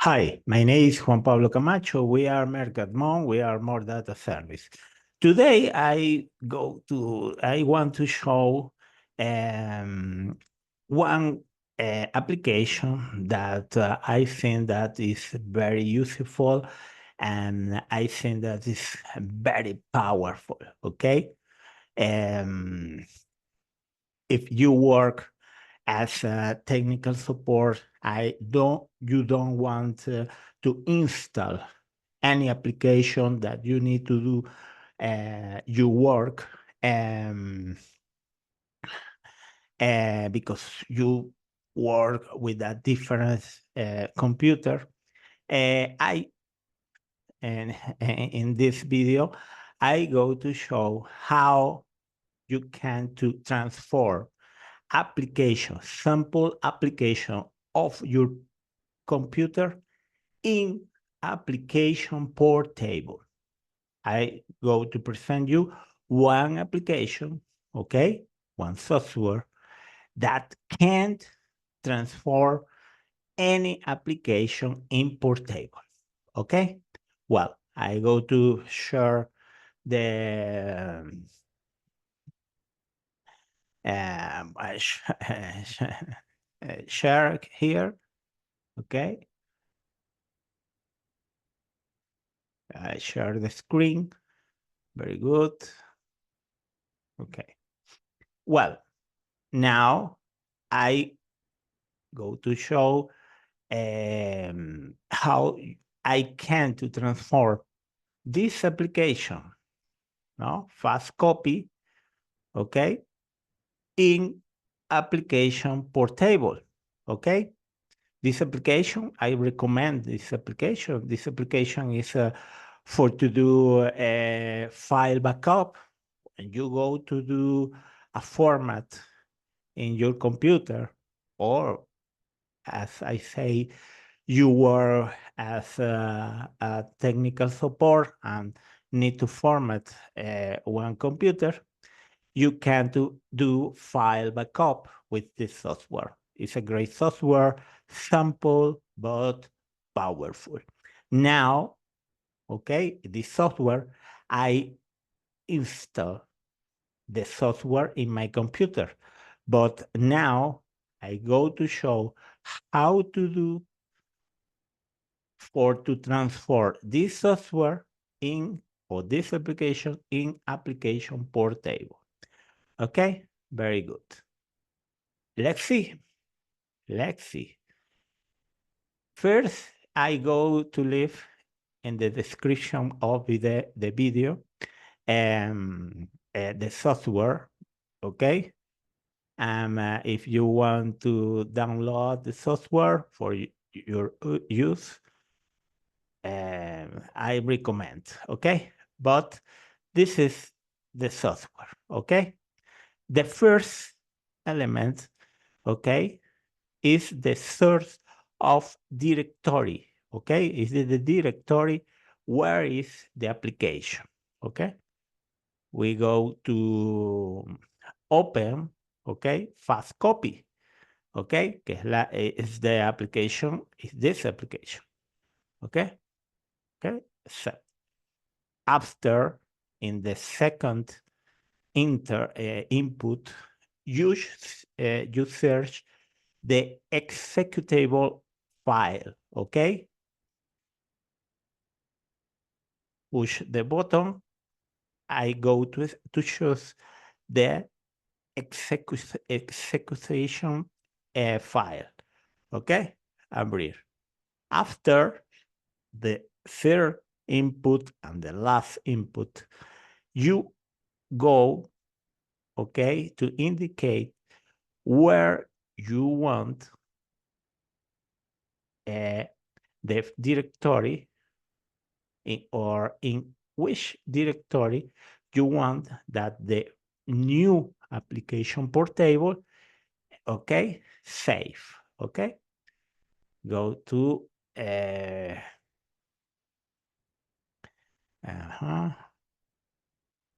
Hi, my name is Juan Pablo Camacho. We are Mercatmon. We are more data service. Today, I want to show um, one application that I think that is very useful and I think that is very powerful. Okay, um, if you work as a technical support, you don't want to install any application that you need to do your work because you work with a different computer. I and in this video, I go to show how you can to transform application, sample application of your computer in application portable. I go to present you one application, okay, one software that can't transform any application in portable, okay? Well, I go to share the I share here, okay? I share the screen. Very good. Okay. Well, now I go to show how I can to transform this application, no, fast copy, okay, in application portable, okay. This application, I recommend this application. This application is for to do a file backup, and you go to do a format in your computer, or as I say, you work as a technical support and need to format one computer, you can do file backup with this software. It's a great software, simple but powerful. Now, okay, this software, I install the software in my computer, but now I go to show how to do for to transfer this software in or this application in application portable. Okay, very good. Let's see. Let's see. First, I go to leave in the description of the video the software, okay? If you want to download the software for your use, I recommend, okay? But this is the software, okay? The first element, okay, is the source of directory, okay? Is it the directory? Where is the application, okay? We go to open, okay, fast copy, okay, que es the application, is this application, okay? Okay, so after in the second input, you search the executable file, okay? Push the button. I go to choose the execution file, okay? Abrir. After the third input and the last input, you go, okay, to indicate where you want the directory or in which directory you want that the new application portable, okay, save, okay? Go to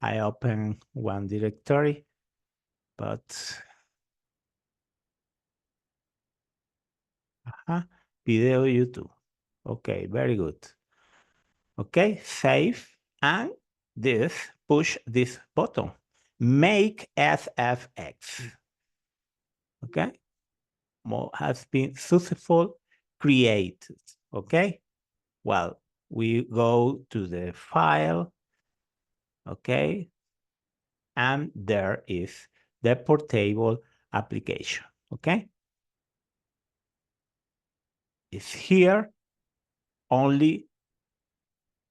I open one directory, but video YouTube. Okay, very good. Okay, save, and this, push this button, make SFX. Okay, has been successful created. Okay, well, we go to the file. Okay, and there is the portable application. Okay, it's here. Only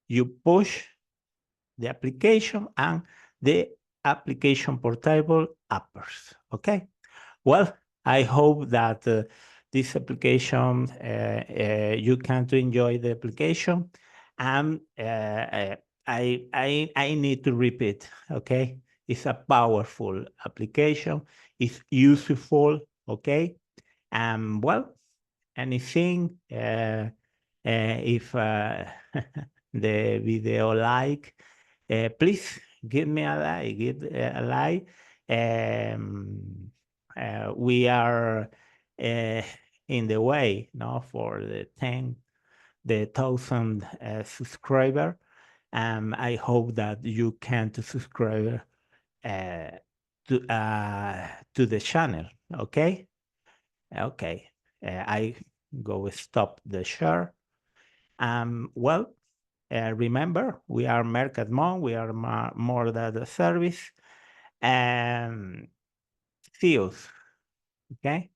you push the application and the application portable appears. Okay. Well, I hope that this application, you can to enjoy the application. And I need to repeat, okay? It's a powerful application. It's useful, okay? And well, anything, if the video like, please give me a like, give a like. We are in the way, no, for the 1,000 subscriber. I hope that you can to subscribe uh, to the channel. Okay, okay. I go stop the share. Well, remember, we are Mercatmon, we are more than a service. And see you, okay?